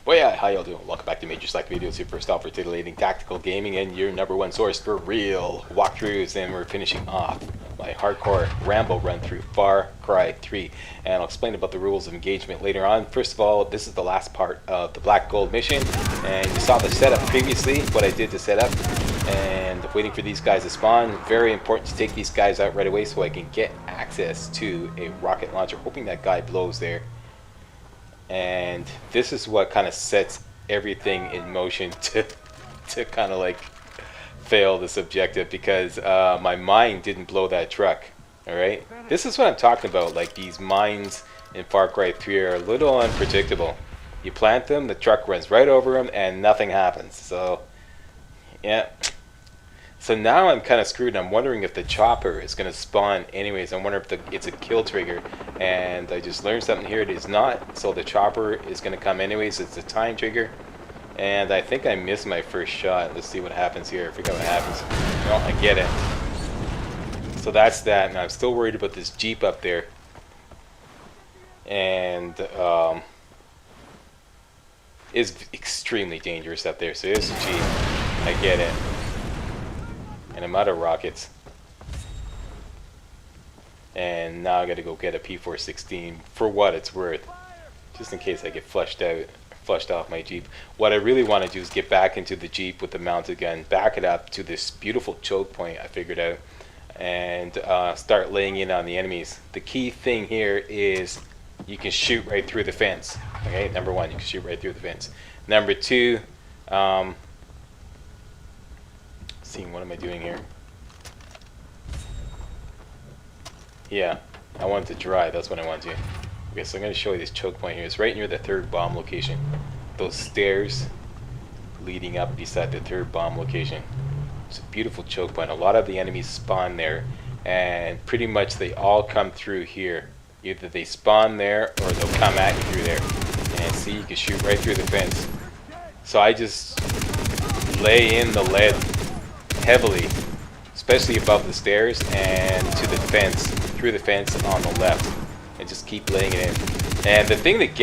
Well, yeah, how y'all doing? Welcome back to Major Select Videos, your first stop for titillating tactical gaming and your #1 source for real walkthroughs. And we're finishing off my hardcore Rambo run through Far Cry 3. And I'll explain about the rules of engagement later on. First of all, this is the last part of the Black Gold mission. And you saw the setup previously, what I did to set up. And waiting for these guys to spawn. Very important to take these guys out right away so I can get access to a rocket launcher. Hoping that guy blows there. And this is what kind of sets everything in motion to kind of like fail this objective, because my mine didn't blow that truck. Alright, this is what I'm talking about. Like, these mines in Far Cry 3 are a little unpredictable. You plant them, the truck runs right over them, and nothing happens. So yeah, so now I'm kind of screwed. I'm wondering if the chopper is going to spawn anyways. I wonder if it's a kill trigger. And I just learned something here. It is not. So the chopper is going to come anyways. It's a time trigger. And I think I missed my first shot. Let's see what happens here. I forget what happens. No, I get it. So that's that. And I'm still worried about this Jeep up there. And it's extremely dangerous up there. So there's a Jeep. I get it. And I'm out of rockets. And now I gotta go get a P416 for what it's worth, just in case I get flushed off my Jeep. What I really want to do is get back into the Jeep with the mounted gun, back it up to this beautiful choke point I figured out, and start laying in on the enemies. The key thing here is you can shoot right through the fence. Okay, number one, you can shoot right through the fence. Number two, seeing what am I doing here? Yeah, I want to dry. That's what I want to. Okay, so I'm going to show you this choke point here. It's right near the third bomb location. Those stairs leading up beside the third bomb location. It's a beautiful choke point. A lot of the enemies spawn there, and pretty much they all come through here. Either they spawn there or they'll come at you through there. And see, you can shoot right through the fence. So I just lay in the lead heavily, especially above the stairs and to the fence, through the fence on the left, and just keep laying it in. And the thing that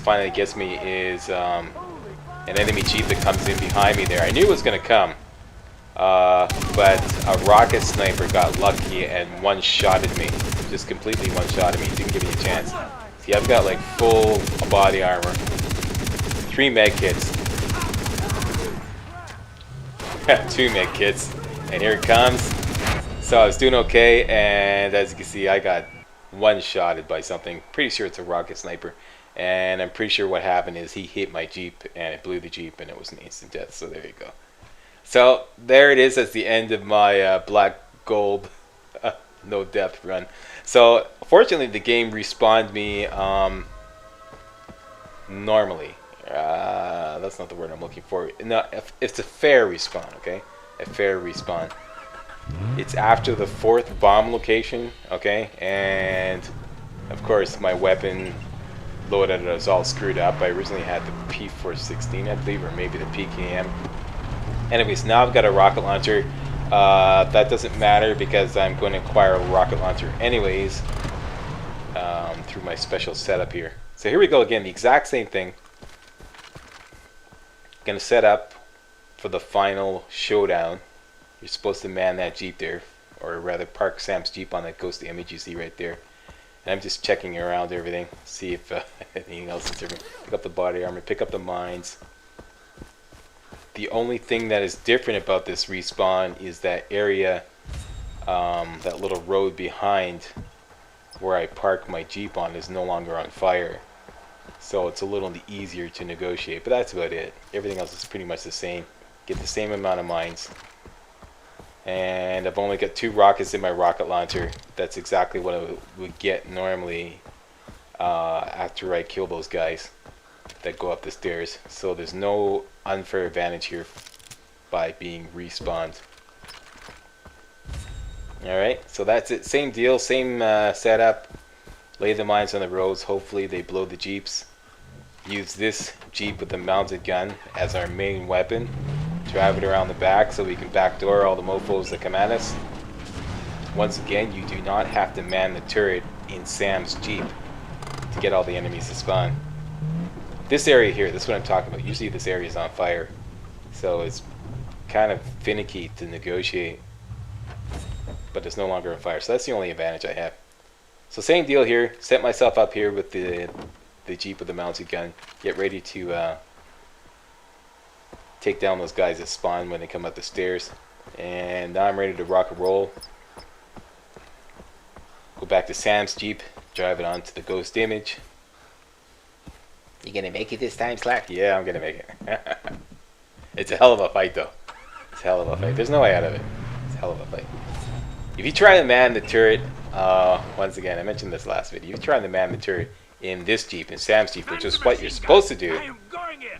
finally gets me is an enemy Jeep that comes in behind me there. I knew it was going to come, but a rocket sniper got lucky and one-shotted me, just completely one-shotted me, didn't give me a chance. See, I've got like full body armor, 3 med kits, 2 med kits, and here it comes. So I was doing okay, and as you can see, I got one-shotted by something. Pretty sure it's a rocket sniper, and I'm pretty sure what happened is he hit my Jeep, and it blew the Jeep, and it was an instant death. So there you go. So there it is. That's the end of my Black Gold no death run. So fortunately, the game respawned me normally. That's not the word I'm looking for. No, it's a fair respawn. Okay, a fair respawn. It's after the 4th bomb location, okay, and of course my weapon loadout is all screwed up. I originally had the P416, I believe, or maybe the PKM. Anyways, now I've got a rocket launcher. That doesn't matter because I'm going to acquire a rocket launcher anyways through my special setup here. So here we go again, the exact same thing. Going to set up for the final showdown. You're supposed to man that Jeep there, or rather park Sam's Jeep on that ghostly image you see right there. And I'm just checking around everything, see if anything else is different. Pick up the body armor, pick up the mines. The only thing that is different about this respawn is that area, that little road behind where I park my Jeep on is no longer on fire. So it's a little easier to negotiate, but that's about it. Everything else is pretty much the same. Get the same amount of mines. And I've only got 2 rockets in my rocket launcher. That's exactly what I would get normally after I kill those guys that go up the stairs. So there's no unfair advantage here by being respawned. Alright, so that's it. Same deal, same setup. Lay the mines on the roads. Hopefully they blow the Jeeps. Use this Jeep with the mounted gun as our main weapon. Drive it around the back so we can backdoor all the mofos that come at us. Once again, you do not have to man the turret in Sam's Jeep to get all the enemies to spawn. This area here, this is what I'm talking about. Usually this area is on fire, so it's kind of finicky to negotiate, but it's no longer on fire, so that's the only advantage I have. So same deal here, set myself up here with the Jeep with the mounted gun, get ready to take down those guys that spawn when they come up the stairs, and now I'm ready to rock and roll. Go back to Sam's Jeep, drive it onto the ghost image. You gonna make it this time, Slack? Yeah, I'm gonna make it. It's a hell of a fight, though. It's a hell of a fight. There's no way out of it. It's a hell of a fight. If you try to man the turret, once again, I mentioned this last video. If you try to man the turret in this Jeep, in Sam's Jeep, which is what you're supposed to do,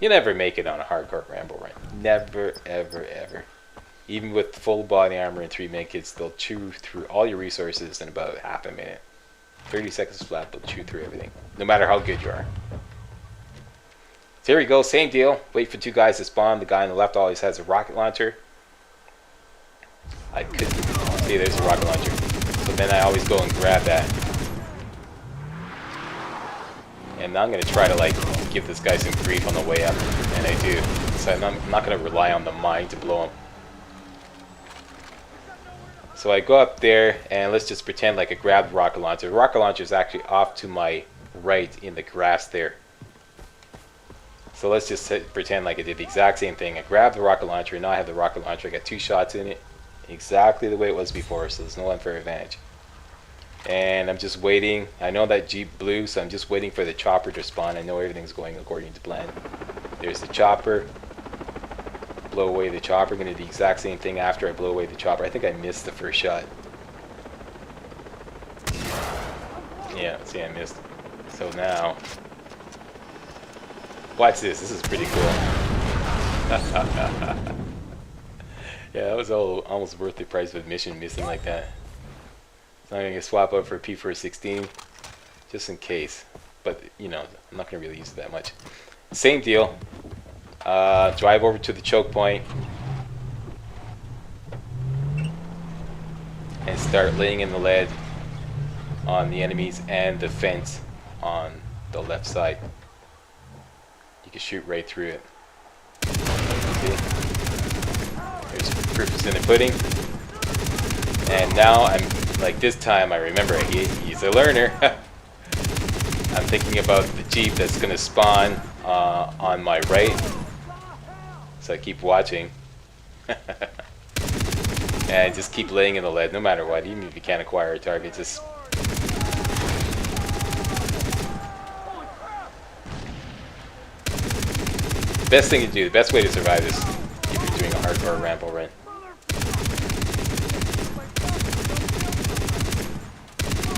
you never make it on a hardcore Rambo run. Never, ever, ever. Even with full body armor and 3 medkits, they'll chew through all your resources in about half a minute. 30 seconds flat, they'll chew through everything, no matter how good you are. So here we go, same deal. Wait for 2 guys to spawn. The guy on the left always has a rocket launcher. I could see there's a rocket launcher. So then I always go and grab that. And now I'm going to try to like give this guy some grief on the way up. And I do. So I'm not going to rely on the mine to blow him. So I go up there and let's just pretend like I grabbed the rocket launcher. The rocket launcher is actually off to my right in the grass there. So let's just pretend like I did the exact same thing. I grabbed the rocket launcher, and now I have the rocket launcher. I got 2 shots in it, exactly the way it was before, so there's no unfair advantage. And I'm just waiting. I know that Jeep blew, so I'm just waiting for the chopper to spawn. I know everything's going according to plan. There's the chopper. Blow away the chopper. I'm going to do the exact same thing after I blow away the chopper. I think I missed the first shot. Yeah, see, I missed. So now... watch this. This is pretty cool. Yeah, that was almost worth the price of admission missing like that. So I'm going to swap out for a P416 just in case. But, you know, I'm not going to really use it that much. Same deal. Drive over to the choke point and start laying in the lead on the enemies and the fence on the left side. You can shoot right through it. See? There's proof is in the pudding. And now I'm like, this time I remember he's a learner. I'm thinking about the Jeep that's going to spawn on my right. So I keep watching. And just keep laying in the lead no matter what, even if you can't acquire a target. Just best thing to do, the best way to survive is if you're doing a hardcore Rambo run.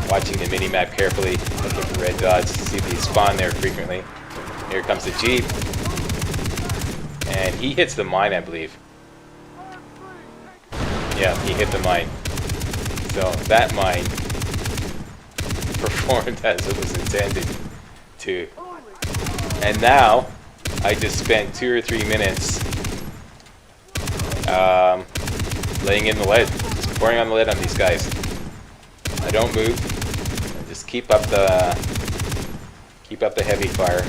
Watching the mini-map carefully, looking for red dots, see if they spawn there frequently. Here comes the Jeep. And he hits the mine, I believe. Yeah, he hit the mine. So that mine performed as it was intended to. And now, I just spent 2 or 3 minutes laying in the lead, just pouring on the lead on these guys. I don't move. I just keep up the heavy fire.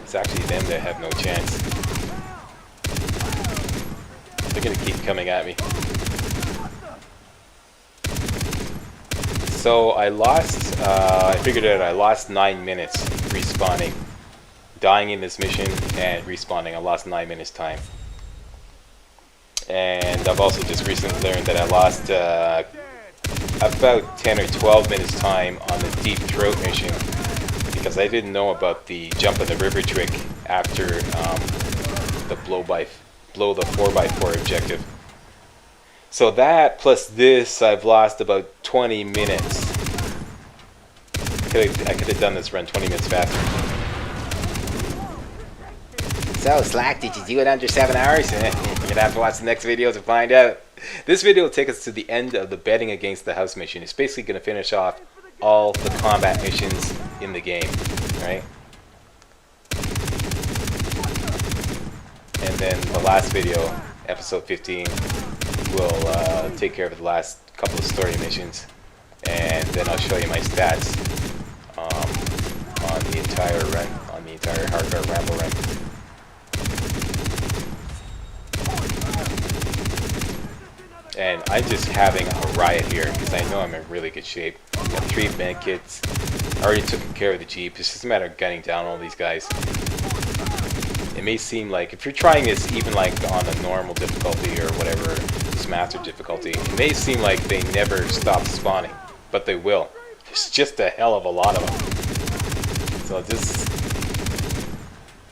It's actually them that have no chance. They're gonna keep coming at me. So I lost, I figured out I lost 9 minutes respawning. Dying in this mission and respawning, I lost 9 minutes time. And I've also just recently learned that I lost about 10 or 12 minutes time on the Deep Throat mission because I didn't know about the jump in the river trick after the blow the 4x4 objective. So that plus this, I've lost about 20 minutes. I could have done this run 20 minutes faster. So Slack, did you do it under 7 hours? You're gonna have to watch the next video to find out. This video will take us to the end of the betting against the house mission. It's basically gonna finish off all the combat missions in the game, right? And then the last video, episode 15, will take care of the last couple of story missions. and then I'll show you my stats on the entire run, on the entire hardcore Rambo run. And I'm just having a riot here because I know I'm in really good shape. Got 3 med kits. Already took care of the Jeep. It's just a matter of gunning down all these guys. It may seem like, if you're trying this even like on a normal difficulty or whatever, this master difficulty, it may seem like they never stop spawning, but they will. There's just a hell of a lot of them. So just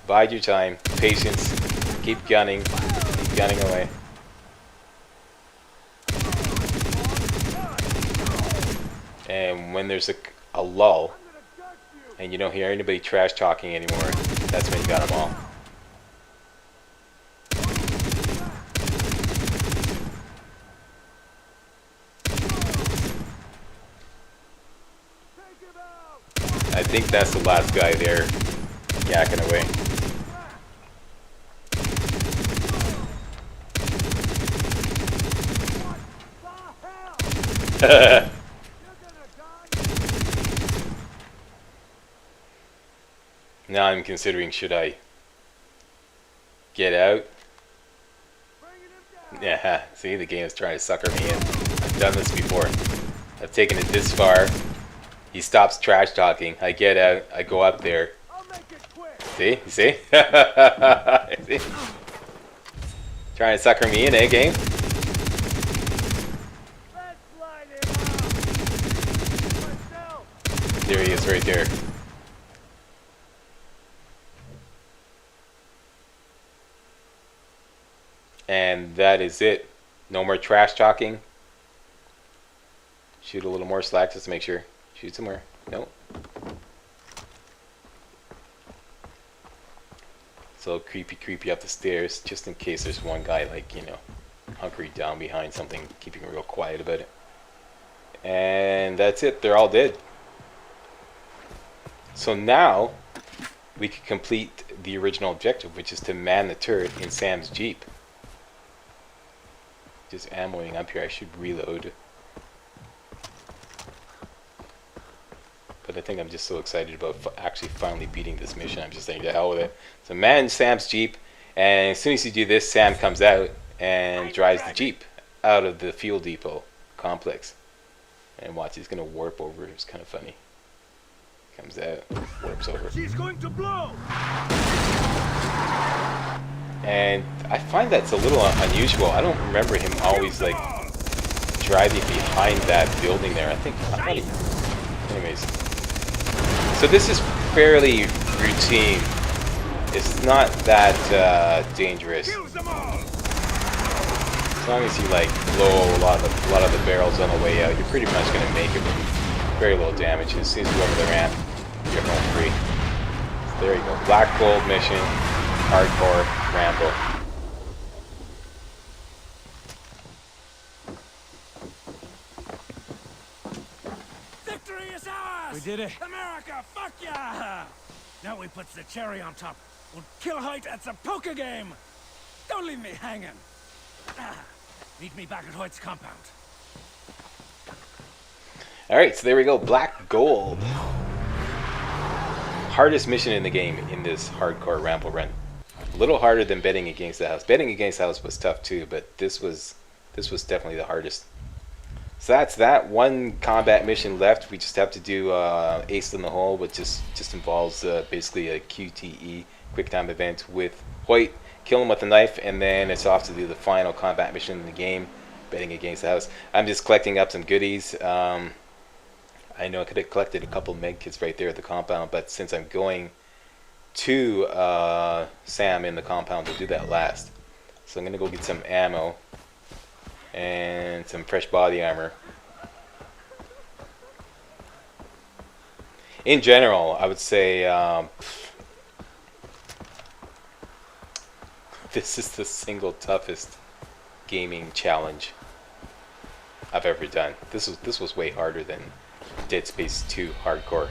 bide your time, patience, keep gunning away. And when there's a lull, and you don't hear anybody trash talking anymore, that's when you got them all. I think that's the last guy there, yakking away. Now I'm considering, should I get out? Yeah, see, the game is trying to sucker me in. I've done this before. I've taken it this far. He stops trash talking. I get out. I go up there. See? You see? See? Trying to sucker me in, eh, game? There he is, right there. And that is it. No more trash talking. Shoot a little more slack just to make sure. Shoot somewhere. Nope. So creepy up the stairs, just in case there's one guy, like, you know, hunkering down behind something, keeping real quiet about it. And that's it. They're all dead. So now we can complete the original objective, which is to man the turret in Sam's Jeep. Just ammoing up here. I should reload. But I think I'm just so excited about actually finally beating this mission. I'm just saying, to hell with it. So man Sam's Jeep, and as soon as you do this, Sam comes out and drives the Jeep out of the fuel depot complex. And watch, he's gonna warp over. It's kind of funny. Comes out, warps over. She's going to blow. And I find that's a little unusual. I don't remember him always like driving behind that building there. I thought he, anyways. So this is fairly routine. It's not that dangerous. As long as you like blow a lot of the barrels on the way out, you're pretty much gonna make it with very little damage. As soon as you go over the ramp, you're home free. So there you go. Black Gold mission, hardcore Rambo. Victory is ours! We did it. America, fuck yeah! Now we put the cherry on top. We'll kill Hoyt at the poker game. Don't leave me hanging. Meet me back at Hoyt's compound. Alright, so there we go. Black Gold. Hardest mission in the game in this hardcore Rambo run. A little harder than betting against the house. Betting against the house was tough too, but this was definitely the hardest. So that's that. One combat mission left. We just have to do Ace in the Hole, which just involves basically a QTE, quick time event with Hoyt. Kill him with a knife, and then it's off to do the final combat mission in the game, betting against the house. I'm just collecting up some goodies. I know I could have collected a couple med kits right there at the compound, but since I'm going to Sam in the compound, to do that last. So I'm gonna go get some ammo and some fresh body armor. In general, I would say this is the single toughest gaming challenge I've ever done. This was way harder than Dead Space 2 hardcore,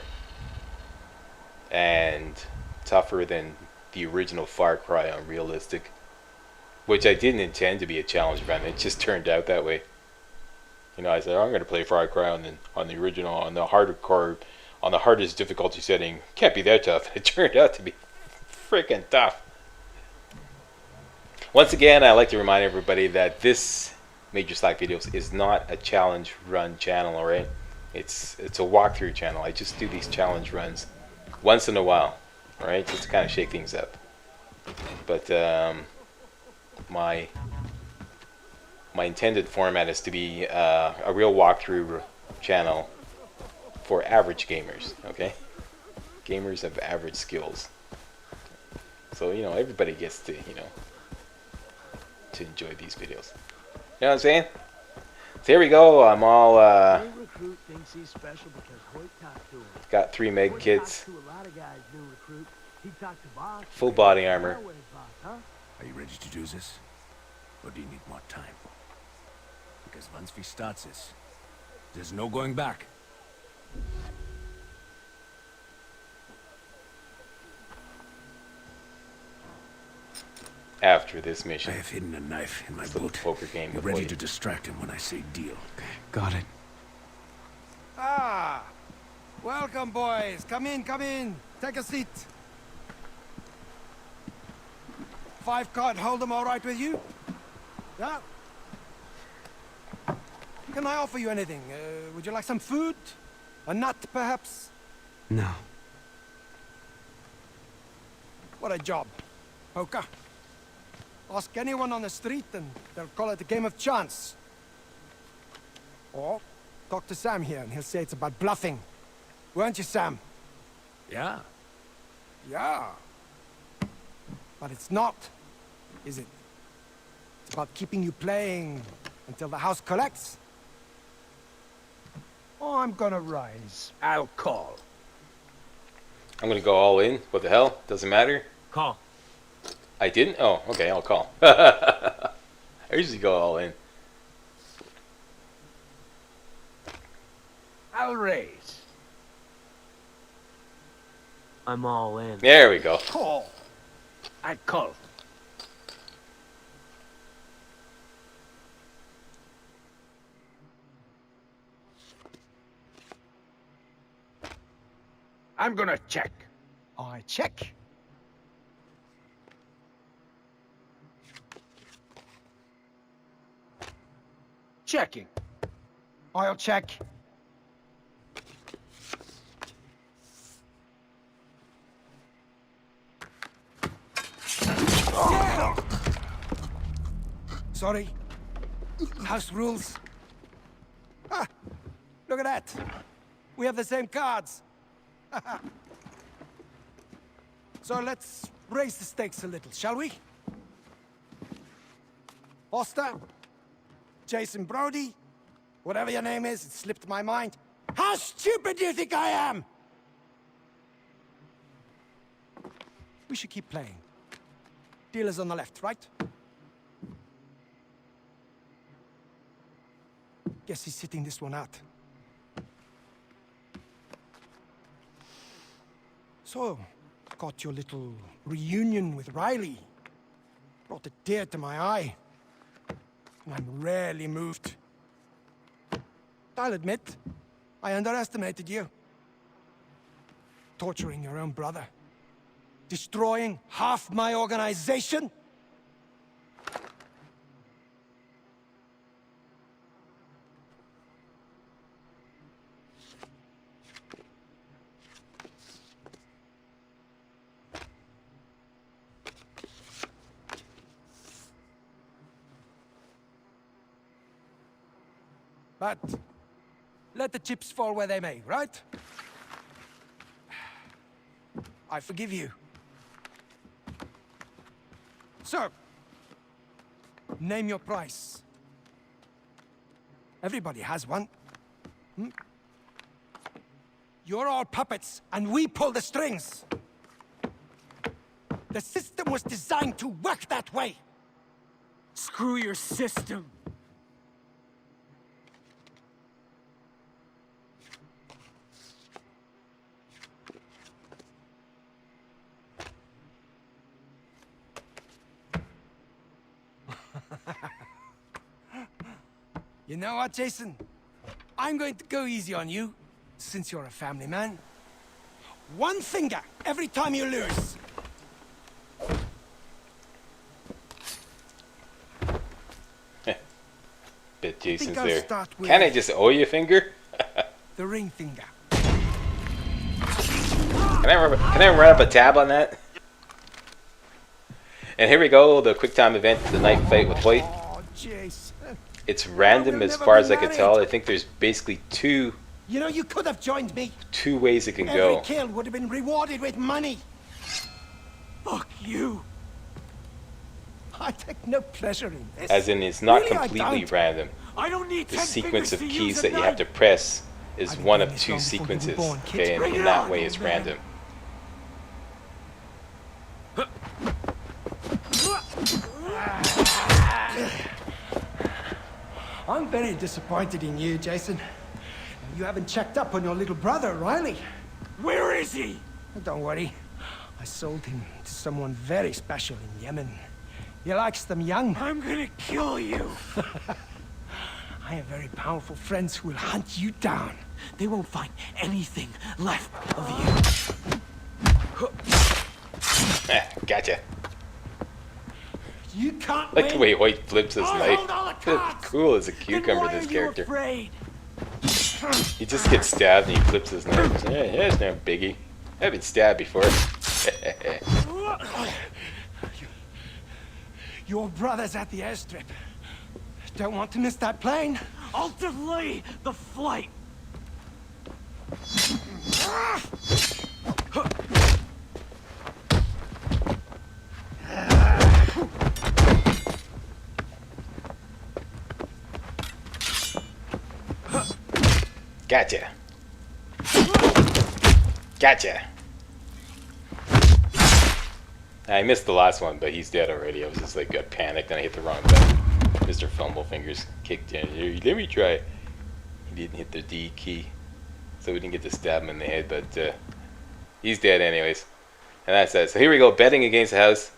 and tougher than the original Far Cry on realistic, which I didn't intend to be a challenge run. It just turned out that way. You know, I said I'm going to play Far Cry on the original, on the hardcore, on the hardest difficulty setting. Can't be that tough. It turned out to be freaking tough. Once again, I like to remind everybody that this Major Slack Videos is not a challenge run channel, alright? It's a walkthrough channel. I just do these challenge runs once in a while, alright? Just to kind of shake things up. But my intended format is to be a real walkthrough channel for average gamers, okay? Gamers of average skills. So, you know, everybody gets to, you know, to enjoy these videos. You know what I'm saying? So here we go. I'm all got 3 med kits, full body armor. Are you ready to do this? Or do you need more time? Because once we start this, there's no going back. After this I mission, have hidden a knife in my this little boot. poker game. You're ready to distract him when I say deal. Okay, Got it. Ah! Welcome, boys. Come in, come in. Take a seat. 5-card hold'em all right with you? Yeah? Can I offer you anything? Would you like some food? A nut, perhaps? No. What a job. Poker. Ask anyone on the street and they'll call it a game of chance. Or talk to Sam here and he'll say it's about bluffing. Weren't you, Sam? Yeah. Yeah. But it's not, is it? It's about keeping you playing until the house collects. Oh, I'm gonna rise. I'll call. I'm gonna go all in. What the hell? Doesn't matter. Call. I didn't? Oh, okay, I'll call. I usually go all in. I'll raise. I'm all in. There we go. Call. I call. I'm gonna check. I check. Checking. I'll check. Yeah! Sorry. House rules. Ah, look at that. We have the same cards. So let's raise the stakes a little, shall we? Foster? Jason Brody? Whatever your name is, it slipped my mind. How stupid do you think I am? We should keep playing. Dealer's on the left, right? Guess he's sitting this one out. So, got your little reunion with Riley. Brought a tear to my eye. And I'm rarely moved. I'll admit, I underestimated you. Torturing your own brother. Destroying half my organization. But let the chips fall where they may, right? I forgive you. So, name your price. Everybody has one. Hmm? You're all puppets, and we pull the strings. The system was designed to work that way. Screw your system. You know what, Jason? I'm going to go easy on you, since you're a family man. One finger every time you lose. Bet Jason's I'll there. start with- Can I just owe you a finger? The ring finger. Can I run up a tab on that? And here we go, the quick time event, the knife fight with Hoyt. Oh, Jason. It's random we'll as never far be as I can married. tell. I think there's basically two You know, you could have joined me. ways it can Every go. kill would have been rewarded with money. Fuck you. I take no pleasure in this. As in, it's not Really, I completely don't. random. I don't need The 10 sequence fingers of to keys use a that you have to knife. press is I've been one doing of this two long before you were sequences. born, kid. Okay, and Bring in it that on, way it's man. random. I'm very disappointed in you, Jason. You haven't checked up on your little brother, Riley. Where is he? Don't worry. I sold him to someone very special in Yemen. He likes them young. I'm gonna kill you. I have very powerful friends who will hunt you down. They won't find anything left of you. Gotcha. You can't Like win. the way Hoyt flips his I'll knife. hold all the It's cards. cool as a Then cucumber, why this are you character. afraid? He just gets stabbed and he flips his knife. Yeah, it's no biggie. I've been stabbed before. Your brother's at the airstrip. Don't want to miss that plane. I'll delay the flight. Gotcha. Gotcha. I missed the last one, but he's dead already. I was just like, got panicked and I hit the wrong button. Mr. Fumble Fingers kicked in. Let me try. He didn't hit the D key, so we didn't get to stab him in the head, but he's dead anyways. And that's it. So here we go, betting against the house.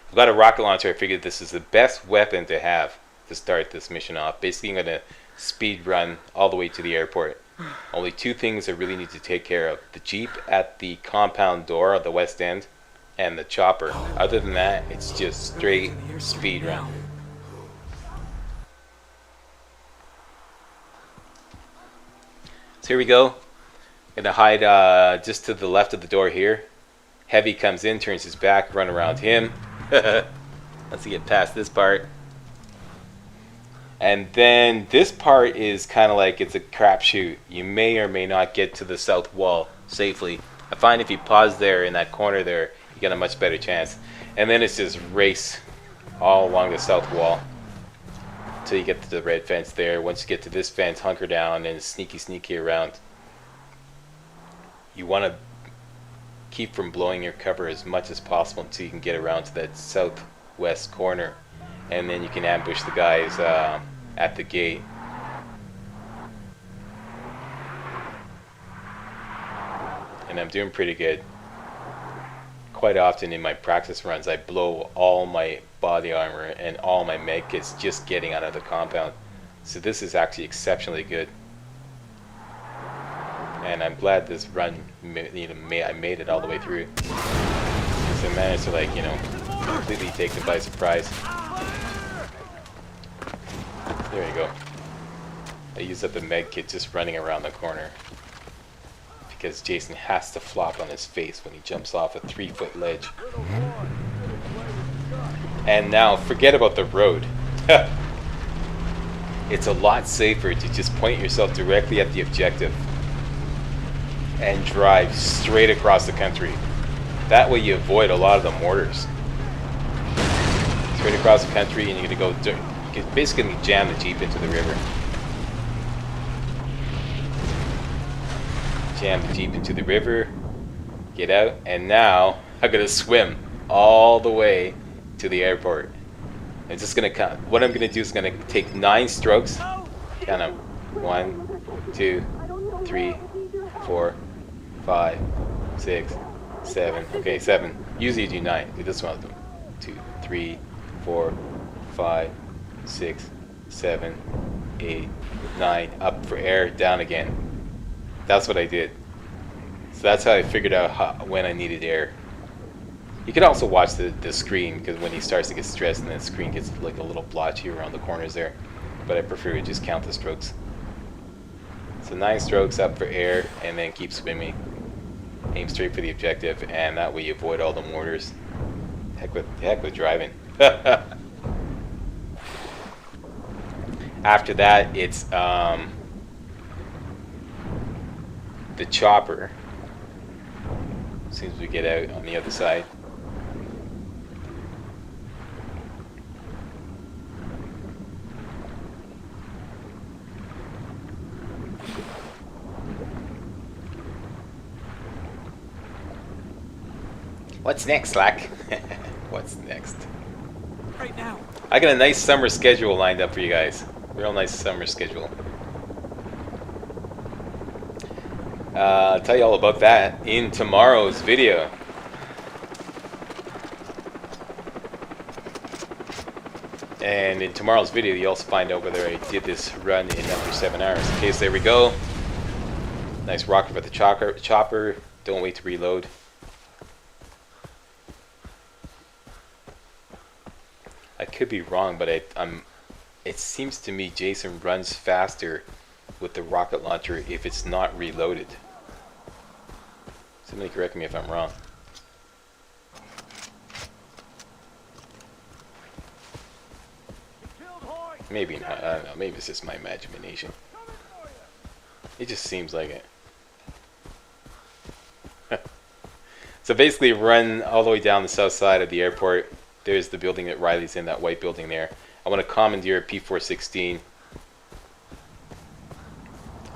I've got a rocket launcher. I figured this is the best weapon to have to start this mission off. Basically, I'm going to speed run all the way to the airport. Only two things I really need to take care of. The Jeep at the compound door at the west end and the chopper. Other than that, it's just straight speed run. So here we go. Gonna hide just to the left of the door here. Heavy comes in, turns his back, run around him. Once you get past this part. And then this part is kind of like it's a crapshoot. You may or may not get to the south wall safely. I find if you pause there in that corner there, you get a much better chance. And then it's just race all along the south wall until you get to the red fence there. Once you get to this fence, hunker down and sneaky around. You want to keep from blowing your cover as much as possible until you can get around to that southwest corner. And then you can ambush the guys at the gate. And I'm doing pretty good. Quite often in my practice runs, I blow all my body armor and all my med kits just getting out of the compound. So this is actually exceptionally good. And I'm glad this run, I made it all the way through. So I managed to completely take them by surprise. There you go. I used up the med kit just running around the corner. Because Jason has to flop on his face when he jumps off a 3-foot ledge. And now, forget about the road. It's a lot safer to just point yourself directly at the objective and drive straight across the country. That way you avoid a lot of the mortars. Straight across the country, and you're gonna go. You can basically jam the Jeep into the river. Jam the Jeep into the river, get out, and now I'm gonna swim all the way to the airport. I'm just gonna count. What I'm gonna do is gonna take 9 strokes. Count them. 1, 2, 3, 4, 5, 6, 7. Okay, 7. Usually you do 9. Do this one. 2, 3, 4, 5, 6, 7, 8, 9, up for air, down again. That's what I did. So that's how I figured out when I needed air. You can also watch the screen, because when he starts to get stressed and the screen gets like a little blotchy around the corners there. But I prefer to just count the strokes. So 9 strokes up for air, and then keep swimming. Aim straight for the objective, and that way you avoid all the mortars. Heck with driving. After that, it's the chopper. As soon as we get out on the other side. What's next, Slack? What's next? Right now. I got a nice summer schedule lined up for you guys. Real nice summer schedule. I'll tell you all about that in tomorrow's video. And in tomorrow's video, you also find out whether I did this run in under 7 hours. Okay, so there we go. Nice rocket for the chopper. Don't wait to reload. I could be wrong, but it seems to me Jason runs faster with the rocket launcher if it's not reloaded. Somebody correct me if I'm wrong. Maybe not. I don't know. Maybe it's just my imagination. It just seems like it. So basically, run all the way down the south side of the airport. There's the building that Riley's in, that white building there. I want to commandeer a P-416.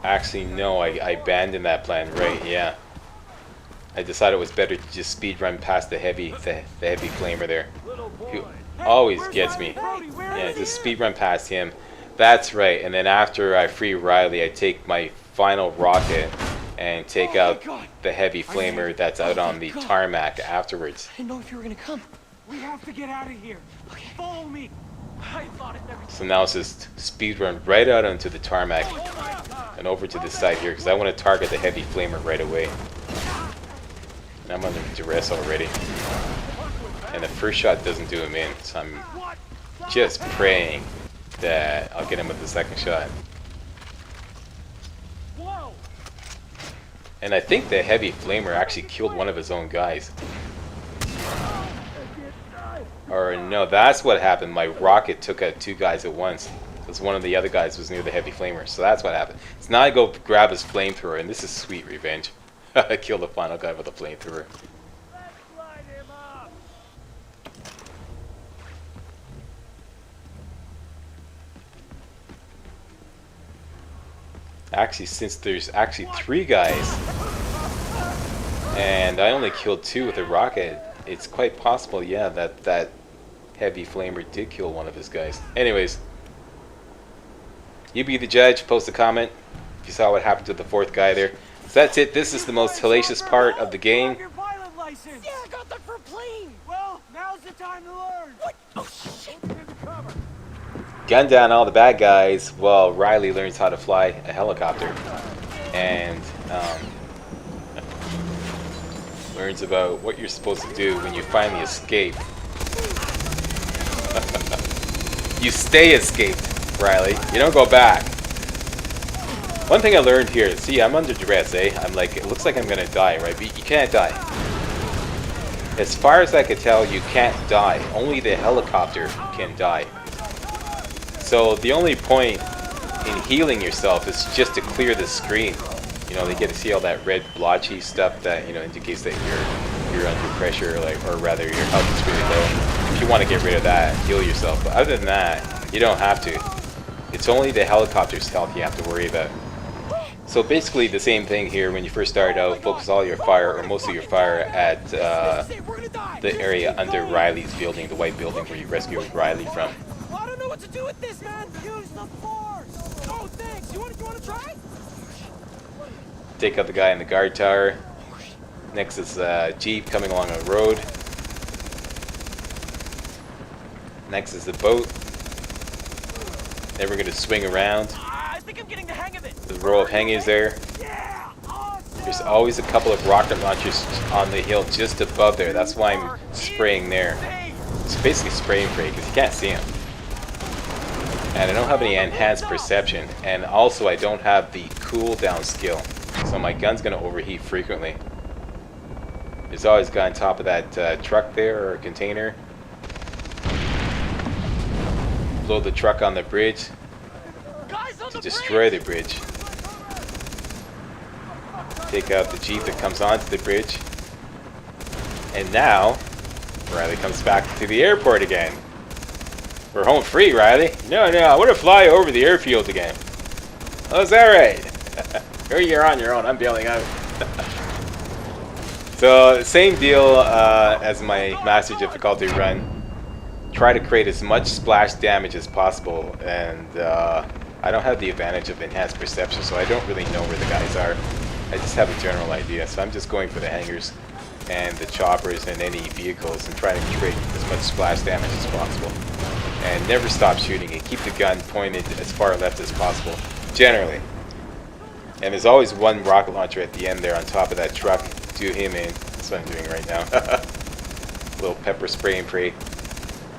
Actually, no, I abandoned that plan, right, yeah. I decided it was better to just speed run past the heavy flamer there. He always gets me. Yeah, just speed run past him. That's right, and then after I free Riley, I take my final rocket and take out the heavy flamer that's out on the tarmac afterwards. I didn't know if you were gonna come. We have to get out of here. Okay. Follow me. I thought it never. So now it's just speed run right out onto the tarmac and over to this side here, because I want to target the heavy flamer right away. And I'm under duress already. And the first shot doesn't do him in, so I'm just praying that I'll get him with the second shot. And I think the heavy flamer actually killed one of his own guys. Or no, that's what happened. My rocket took out 2 guys at once. Because one of the other guys was near the heavy flamer. So that's what happened. So now I go grab his flamethrower, and this is sweet revenge. I kill the final guy with a flamethrower. Actually, since there's actually 3 guys, and I only killed 2 with a rocket, it's quite possible, yeah, that heavy flamer did kill one of his guys. Anyways, you be the judge. Post a comment if you saw what happened to the 4th guy there. So that's it. This is the most hellacious part of the game. Your pilot license. Yeah, I got that for a plane. Well, now's the time to learn. What? Oh shit! Gun down all the bad guys while Riley learns how to fly a helicopter and learns about what you're supposed to do when you finally escape. You stay escaped, Riley. You don't go back. One thing I learned here, see, I'm under duress, eh? I'm like, it looks like I'm gonna die, right? But you can't die. As far as I could tell, you can't die. Only the helicopter can die. So the only point in healing yourself is just to clear the screen. You know, they get to see all that red blotchy stuff that, you know, indicates that you're under pressure, or rather your health is really low. If you want to get rid of that, heal yourself. But other than that, you don't have to. It's only the helicopter's health you have to worry about. So basically the same thing here. When you first start out, focus all your fire, or most of your fire, at the area under Riley's building, the white building where you rescued Riley from. I don't know what to do with this, man. Use the force. Oh, thanks. You want to try? Take out the guy in the guard tower. Next is a Jeep coming along a road. Next is the boat. then we're going to swing around. I think I'm getting the hang of it. The row of hangings there. Yeah, awesome. There's always a couple of rocket launchers on the hill just above there. That's why I'm spraying there. It's basically spray and pray because you can't see them. And I don't have any enhanced perception. And also I don't have the cooldown skill. So my gun's going to overheat frequently. There's always a guy on top of that truck there, or container. Blow the truck on the bridge to destroy the bridge. Take out the jeep that comes onto the bridge. And now, Riley comes back to the airport again. We're home free, Riley. No, I want to fly over the airfield again. Oh, is that right? Or you're on your own. I'm bailing out. So, same deal as my master difficulty run. Try to create as much splash damage as possible, and I don't have the advantage of enhanced perception, so I don't really know where the guys are. I just have a general idea, so I'm just going for the hangars and the choppers and any vehicles and trying to create as much splash damage as possible. And never stop shooting and keep the gun pointed as far left as possible, generally. And there's always one rocket launcher at the end there on top of that truck. Do him in. That's what I'm doing right now. Little pepper spray and pray.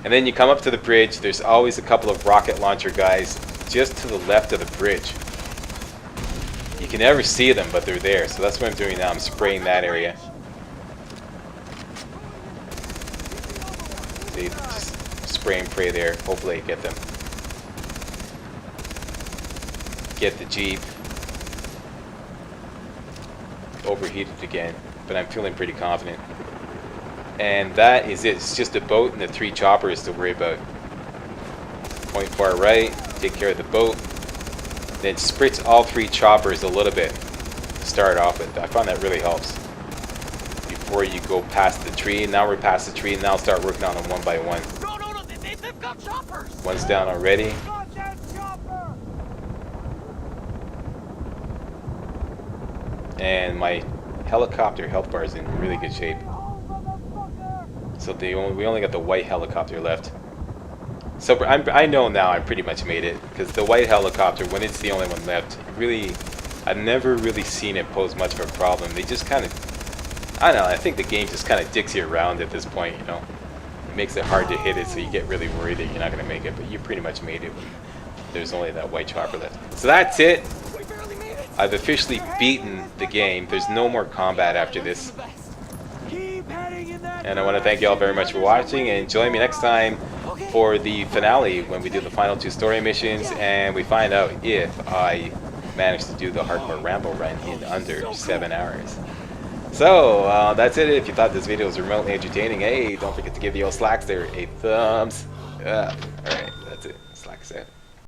And then you come up to the bridge. There's always a couple of rocket launcher guys just to the left of the bridge. You can never see them, but they're there. So that's what I'm doing now. I'm spraying that area. See, just spray and pray there. Hopefully I get them. Get the jeep. Overheated again, but I'm feeling pretty confident. And that is it. It's just a boat and the 3 choppers to worry about. Point far right, take care of the boat, then spritz all 3 choppers a little bit to start off with. I find that really helps before you go past the tree. Now we're past the tree, and now I'll start working on them one by one. No, they've got choppers. One's down already. And my helicopter health bar is in really good shape. So we only got the white helicopter left. So I know now I pretty much made it, because the white helicopter, when it's the only one left, really, I've never really seen it pose much of a problem. They just kind of, I don't know, I think the game just kind of dicks you around at this point, you know. It makes it hard to hit it, so you get really worried that you're not going to make it, but you pretty much made it when there's only that white chopper left. So that's it. I've officially beaten the game. There's no more combat after this. And I want to thank you all very much for watching, and join me next time for the finale when we do the final 2 story missions and we find out if I manage to do the hardcore Rambo run in under 7 hours. So that's it. If you thought this video was remotely entertaining, hey, don't forget to give the old slacks there a thumbs up. Alright, that's it. Slacks out.